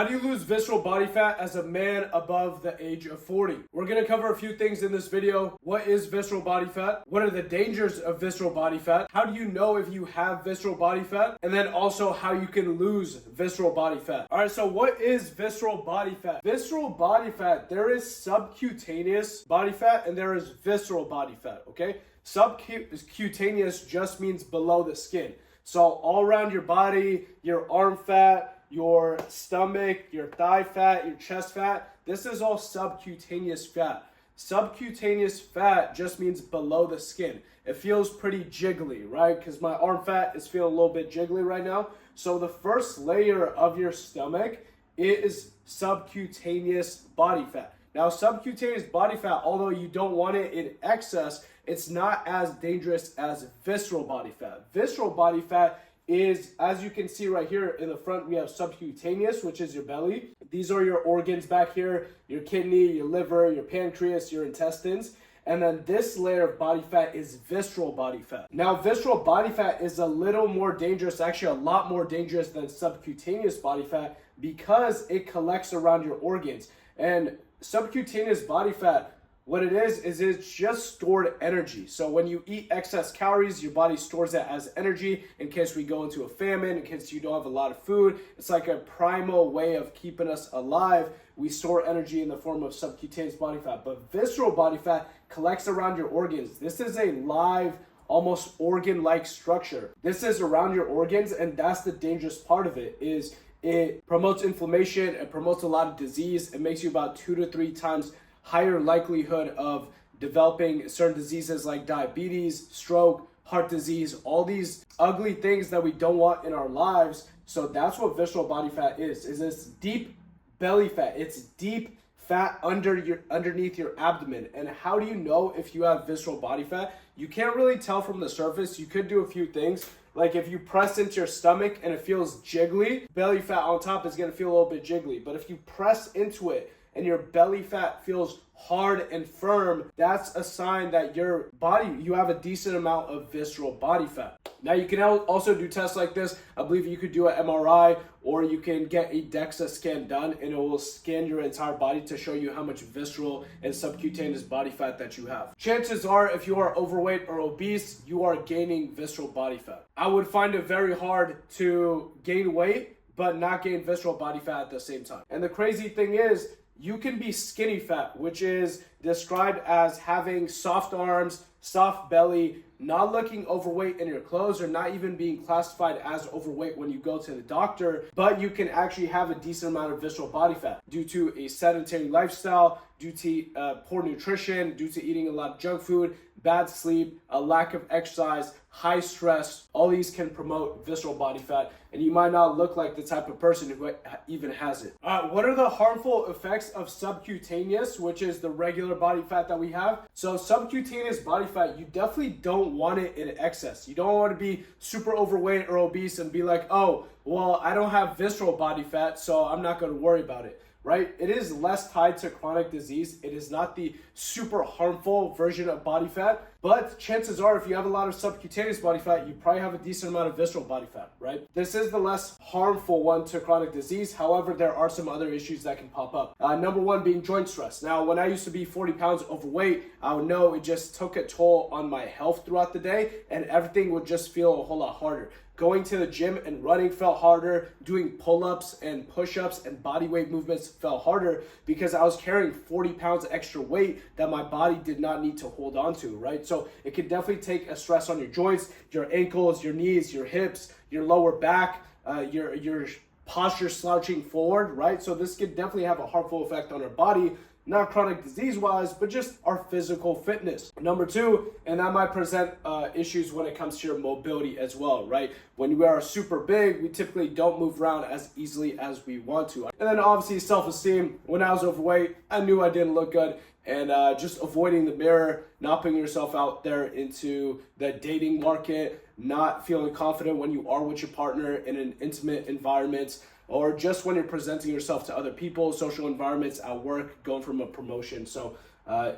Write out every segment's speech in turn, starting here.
do you lose visceral body fat as a man above the age of 40? We're going to cover a few things in this video. What is visceral body fat? What are the dangers of visceral body fat? How do you know if you have visceral body fat? And then also how you can lose visceral body fat. All right, so what is visceral body fat? Visceral body fat, there is subcutaneous body fat and there is visceral body fat, okay? Subcutaneous just means below the skin. So all around your body, your arm fat, your stomach, your thigh fat, your chest fat, this is all subcutaneous fat. Subcutaneous fat just means below the skin. It feels pretty jiggly, right? Because my arm fat is feeling a little bit jiggly right now. So the first layer of your stomach is subcutaneous body fat. Now, subcutaneous body fat, although you don't want it in excess, it's not as dangerous as visceral body fat. Visceral body fat is, as you can see right here in the front, we have subcutaneous, which is your belly. These are your organs back here, your kidney, your liver, your pancreas, your intestines. And then this layer of body fat is visceral body fat. Now, visceral body fat is a little more dangerous, actually a lot more dangerous than subcutaneous body fat because it collects around your organs. And subcutaneous body fat, what it is it's just stored energy. So when you eat excess calories, your body stores that as energy in case we go into a famine, in case you don't have a lot of food. It's like a primal way of keeping us alive. We store energy in the form of subcutaneous body fat. But visceral body fat collects around your organs. This is a live, almost organ-like structure. This is around your organs, and that's the dangerous part of it, is it promotes inflammation, it promotes a lot of disease. It makes you about 2 to 3 times higher likelihood of developing certain diseases like diabetes, stroke, heart disease, all these ugly things that we don't want in our lives. So that's what visceral body fat is this deep belly fat. It's deep fat underneath your abdomen. And how do you know if you have visceral body fat? You can't really tell from the surface. You could do a few things. Like if you press into your stomach and it feels jiggly, belly fat on top is gonna feel a little bit jiggly. But if you press into it and your belly fat feels hard and firm, that's a sign that your body, you have a decent amount of visceral body fat. Now you can also do tests like this. I believe you could do an MRI or you can get a DEXA scan done and it will scan your entire body to show you how much visceral and subcutaneous body fat that you have. Chances are if you are overweight or obese, you are gaining visceral body fat. I would find it very hard to gain weight but not gain visceral body fat at the same time. And the crazy thing is, you can be skinny fat, which is described as having soft arms, soft belly, not looking overweight in your clothes or not even being classified as overweight when you go to the doctor, but you can actually have a decent amount of visceral body fat due to a sedentary lifestyle, due to poor nutrition, due to eating a lot of junk food, bad sleep, a lack of exercise, high stress. All these can promote visceral body fat, and you might not look like the type of person who even has it. What are the harmful effects of subcutaneous, which is the regular body fat that we have? So subcutaneous body fat, you definitely don't want it in excess. You don't want to be super overweight or obese and be like, oh, well, I don't have visceral body fat, so I'm not going to worry about it. Right? It is less tied to chronic disease. It is not the super harmful version of body fat, but chances are if you have a lot of subcutaneous body fat, you probably have a decent amount of visceral body fat, right? This is the less harmful one to chronic disease. However, there are some other issues that can pop up. Number one being joint stress. Now, when I used to be 40 pounds overweight, I would know it just took a toll on my health throughout the day and everything would just feel a whole lot harder. Going to the gym and running felt harder. Doing pull-ups and push-ups and body weight movements felt harder because I was carrying 40 pounds extra weight that my body did not need to hold on to, right? So it can definitely take a stress on your joints, your ankles, your knees, your hips, your lower back, your posture slouching forward, right? So this could definitely have a harmful effect on our body. Not chronic disease-wise, but just our physical fitness. Number two, and that might present issues when it comes to your mobility as well, right? When we are super big, we typically don't move around as easily as we want to. And then obviously self-esteem. When I was overweight, I knew I didn't look good. And just avoiding the mirror, not putting yourself out there into the dating market, not feeling confident when you are with your partner in an intimate environment, or just when you're presenting yourself to other people, social environments, at work, going from a promotion. So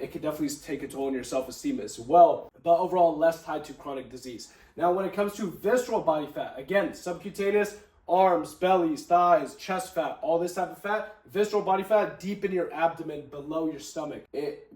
it can definitely take a toll on your self-esteem as well, but overall less tied to chronic disease. Now, when it comes to visceral body fat, again, subcutaneous, arms, bellies, thighs, chest fat, all this type of fat. Visceral body fat deep in your abdomen, below your stomach,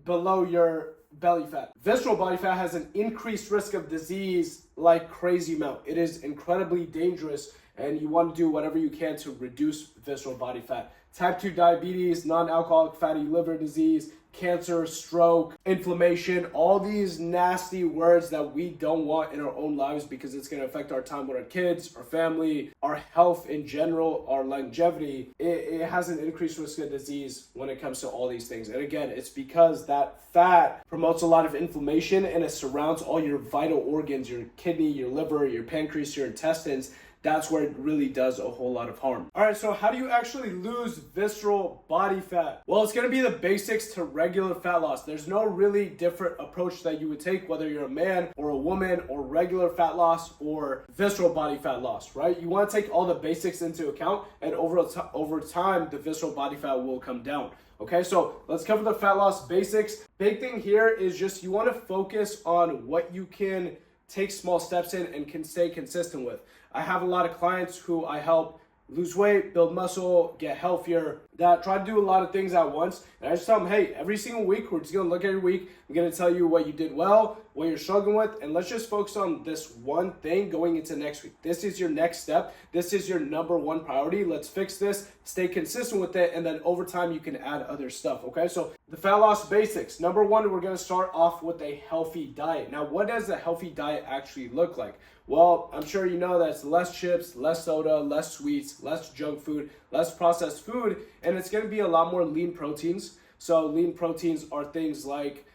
below your belly fat. Visceral body fat has an increased risk of disease like crazy amount. It is incredibly dangerous, and you want to do whatever you can to reduce visceral body fat. Type 2 diabetes, non-alcoholic fatty liver disease, cancer, stroke, inflammation, all these nasty words that we don't want in our own lives because it's going to affect our time with our kids, our family, our health in general, our longevity. It has an increased risk of disease when it comes to all these things. And again, it's because that fat promotes a lot of inflammation and it surrounds all your vital organs, your kidney, your liver, your pancreas, your intestines. That's where it really does a whole lot of harm. All right, so how do you actually lose visceral body fat? Well, it's gonna be the basics to regular fat loss. There's no really different approach that you would take, whether you're a man or a woman, or regular fat loss or visceral body fat loss, right? You wanna take all the basics into account, and over time, the visceral body fat will come down. Okay, so let's cover the fat loss basics. Big thing here is just you wanna focus on what you can take small steps in and can stay consistent with. I have a lot of clients who I help lose weight, build muscle, get healthier, that try to do a lot of things at once. And I just tell them, hey, every single week, we're just gonna look at your week. I'm gonna tell you what you did well, what you're struggling with, and let's just focus on this one thing going into next week. This is your next step. This is your number one priority. Let's fix this, stay consistent with it, and then over time, you can add other stuff, okay? So the fat loss basics. Number one, we're gonna start off with a healthy diet. Now, what does a healthy diet actually look like? Well, I'm sure you know that it's less chips, less soda, less sweets, less junk food, less processed food, and it's going to be a lot more lean proteins. So lean proteins are things like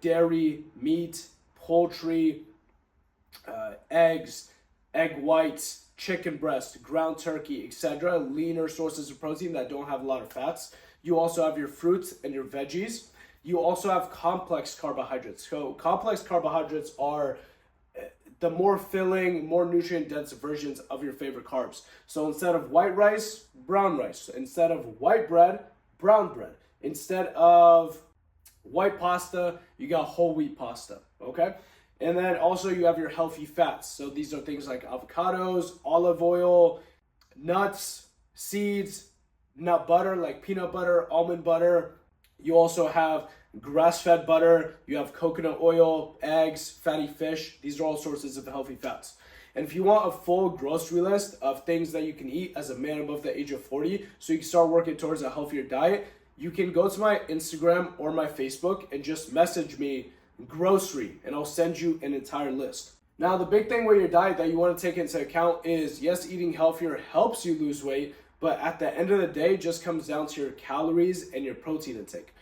dairy, meat, poultry, eggs, egg whites, chicken breast, ground turkey, etc. Leaner sources of protein that don't have a lot of fats. You also have your fruits and your veggies. You also have complex carbohydrates. So complex carbohydrates are the more filling, more nutrient-dense versions of your favorite carbs. So instead of white rice, brown rice. Instead of white bread, brown bread. Instead of white pasta, you got whole wheat pasta, okay? And then also you have your healthy fats. So these are things like avocados, olive oil, nuts, seeds, nut butter like peanut butter, almond butter. You also have grass-fed butter, you have coconut oil, eggs, fatty fish. These are all sources of healthy fats. And if you want a full grocery list of things that you can eat as a man above the age of 40, so you can start working towards a healthier diet, you can go to my Instagram or my Facebook and just message me grocery, and I'll send you an entire list. Now, the big thing with your diet that you want to take into account is, yes, eating healthier helps you lose weight, but at the end of the day, it just comes down to your calories and your protein intake.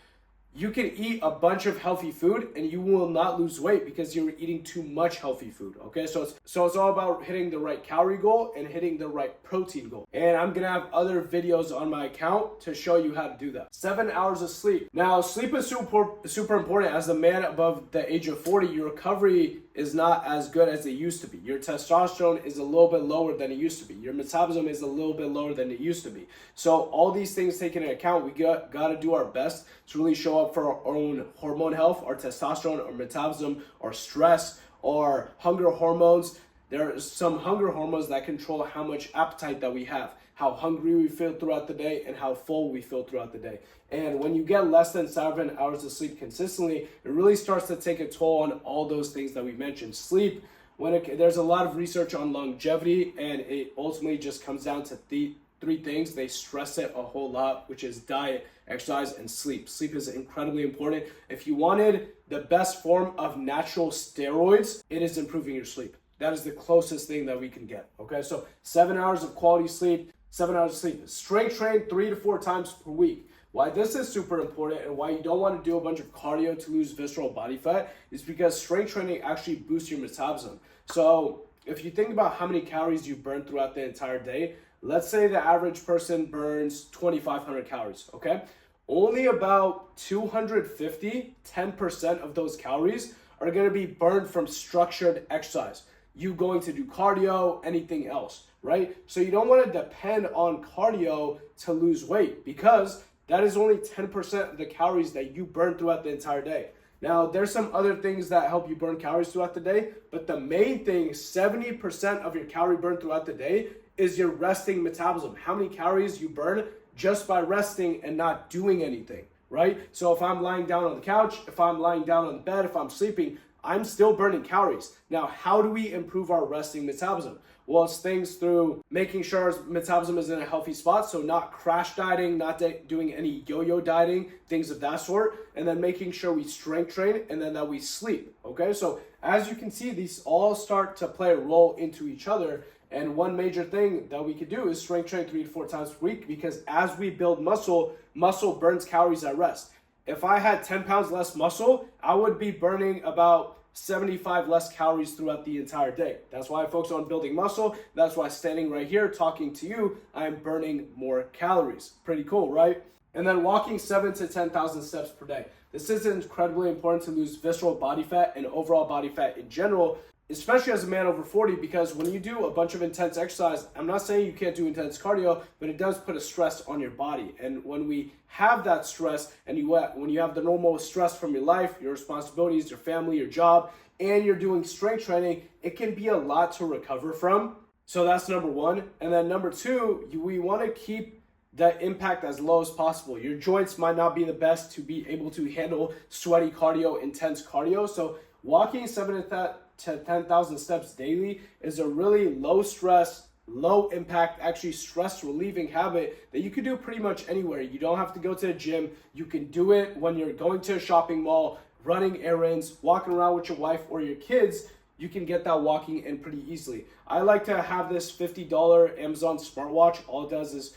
You can eat a bunch of healthy food and you will not lose weight because you're eating too much healthy food, okay? So it's all about hitting the right calorie goal and hitting the right protein goal. And I'm gonna have other videos on my account to show you how to do that. 7 hours of sleep. Now, sleep is super important. As a man above the age of 40, your recovery is not as good as it used to be. Your testosterone is a little bit lower than it used to be. Your metabolism is a little bit lower than it used to be. So all these things taken into account, we got to do our best to really show up for our own hormone health, our testosterone, our metabolism, our stress, our hunger hormones. There are some hunger hormones that control how much appetite that we have, how hungry we feel throughout the day, and how full we feel throughout the day. And when you get less than 7 hours of sleep consistently, it really starts to take a toll on all those things that we mentioned. Sleep, there's a lot of research on longevity, and it ultimately just comes down to three things. They stress it a whole lot, which is diet, exercise, and sleep. Sleep is incredibly important. If you wanted the best form of natural steroids, it is improving your sleep. That is the closest thing that we can get, okay? So 7 hours of quality sleep, 7 hours of sleep. Strength train 3 to 4 times per week. Why this is super important and why you don't want to do a bunch of cardio to lose visceral body fat is because strength training actually boosts your metabolism. So if you think about how many calories you burn throughout the entire day, let's say the average person burns 2,500 calories, okay? Only about 250, 10% of those calories are going to be burned from structured exercise. You going to do cardio, anything else, right? So you don't want to depend on cardio to lose weight because that is only 10% of the calories that you burn throughout the entire day. Now, there's some other things that help you burn calories throughout the day, but the main thing, 70% of your calorie burn throughout the day is your resting metabolism. How many calories you burn just by resting and not doing anything, right? So if I'm lying down on the couch, if I'm lying down on the bed, if I'm sleeping, I'm still burning calories. Now, how do we improve our resting metabolism? Well, it's things through making sure our metabolism is in a healthy spot, so not crash dieting, not doing any yo-yo dieting, things of that sort, and then making sure we strength train and then that we sleep, okay? So as you can see, these all start to play a role into each other, and one major thing that we could do is strength train 3 to 4 times per week, because as we build muscle, muscle burns calories at rest. If I had 10 pounds less muscle, I would be burning about 75 less calories throughout the entire day. That's why I focus on building muscle. That's why standing right here talking to you, I'm burning more calories. Pretty cool, right? And then walking 7 to 10,000 steps per day. This is incredibly important to lose visceral body fat and overall body fat in general, especially as a man over 40, because when you do a bunch of intense exercise, I'm not saying you can't do intense cardio, but it does put a stress on your body. And when we have that stress, and when you have the normal stress from your life, your responsibilities, your family, your job, and you're doing strength training, it can be a lot to recover from. So that's number one. And then number two, we want to keep that impact as low as possible. Your joints might not be the best to be able to handle sweaty cardio, intense cardio. So walking 7 to 10,000 steps daily is a really low stress, low impact, actually stress relieving habit that you can do pretty much anywhere. You don't have to go to the gym. You can do it when you're going to a shopping mall, running errands, walking around with your wife or your kids. You can get that walking in pretty easily. I like to have this $50 Amazon smartwatch. All it does is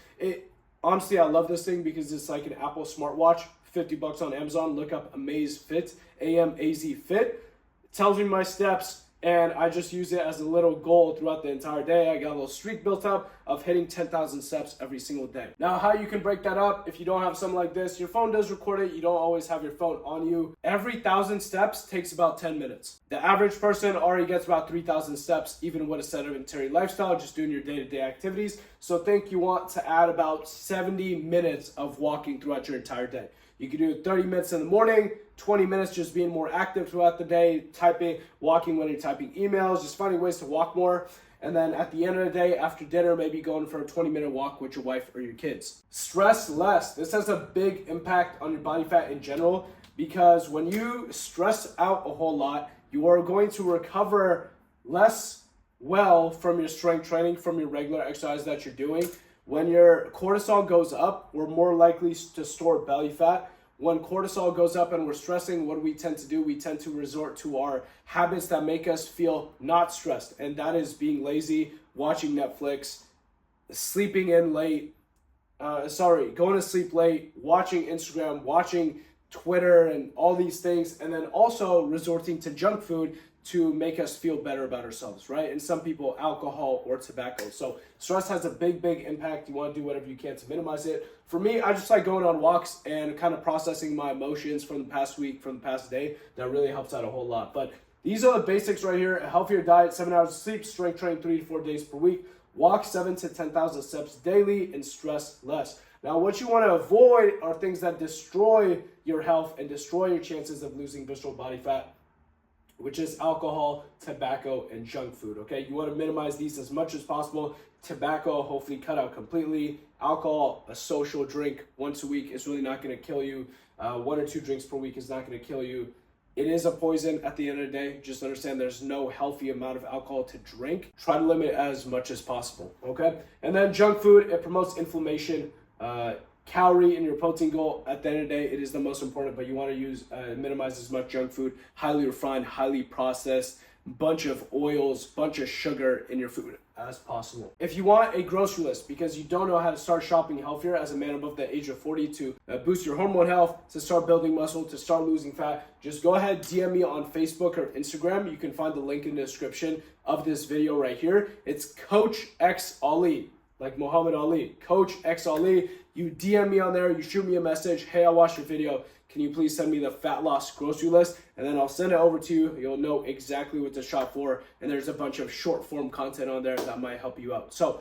honestly, I love this thing because it's like an Apple smartwatch. $50 on Amazon. Look up Amaze Fit, AMAZ Fit. It tells me my steps, and I just use it as a little goal throughout the entire day. I got a little streak built up of hitting 10,000 steps every single day. Now, how you can break that up, if you don't have something like this, your phone does record it. You don't always have your phone on you. Every 1,000 steps takes about 10 minutes. The average person already gets about 3,000 steps, even with a sedentary lifestyle, just doing your day-to-day activities. So think you want to add about 70 minutes of walking throughout your entire day. You can do 30 minutes in the morning, 20 minutes just being more active throughout the day, walking when you're typing emails, just finding ways to walk more. And then at the end of the day, after dinner, maybe going for a 20-minute walk with your wife or your kids. Stress less. This has a big impact on your body fat in general, because when you stress out a whole lot, you are going to recover less well from your strength training, from your regular exercise that you're doing. When your cortisol goes up, we're more likely to store belly fat. When cortisol goes up and we're stressing, what do we tend to do? We tend to resort to our habits that make us feel not stressed. And that is being lazy, watching Netflix, sleeping in late, going to sleep late, watching Instagram, watching Twitter and all these things. And then also resorting to junk food to make us feel better about ourselves, right? And some people, alcohol or tobacco. So stress has a big impact. You want to do whatever you can to minimize it. For me, I just like going on walks and kind of processing my emotions from the past week, from the past day. That really helps out a whole lot. But these are the basics right here. A healthier diet, 7 hours of sleep, strength training 3 to 4 days per week, walk 7 to 10,000 steps daily, and stress less. Now, what you want to avoid are things that destroy your health and destroy your chances of losing visceral body fat, which is alcohol, tobacco, and junk food, okay? You want to minimize these as much as possible. Tobacco, hopefully cut out completely. Alcohol, a social drink once a week is really not going to kill you. 1 or 2 drinks per week is not going to kill you. It is a poison at the end of the day. Just understand there's no healthy amount of alcohol to drink. Try to limit as much as possible, okay? And then junk food, it promotes inflammation. Calorie in your protein goal, at the end of the day, it is the most important, but you want to minimize as much junk food, highly refined, highly processed, bunch of oils, bunch of sugar in your food as possible. If you want a grocery list because you don't know how to start shopping healthier as a man above the age of 40 to boost your hormone health, to start building muscle, to start losing fat, just go ahead, DM me on Facebook or Instagram. You can find the link in the description of this video right here. It's Coach X Ali, like Muhammad Ali, Coach X Ali. You DM me on there, you shoot me a message, hey, I watched your video. Can you please send me the fat loss grocery list? And then I'll send it over to you. You'll know exactly what to shop for. And there's a bunch of short form content on there that might help you out. So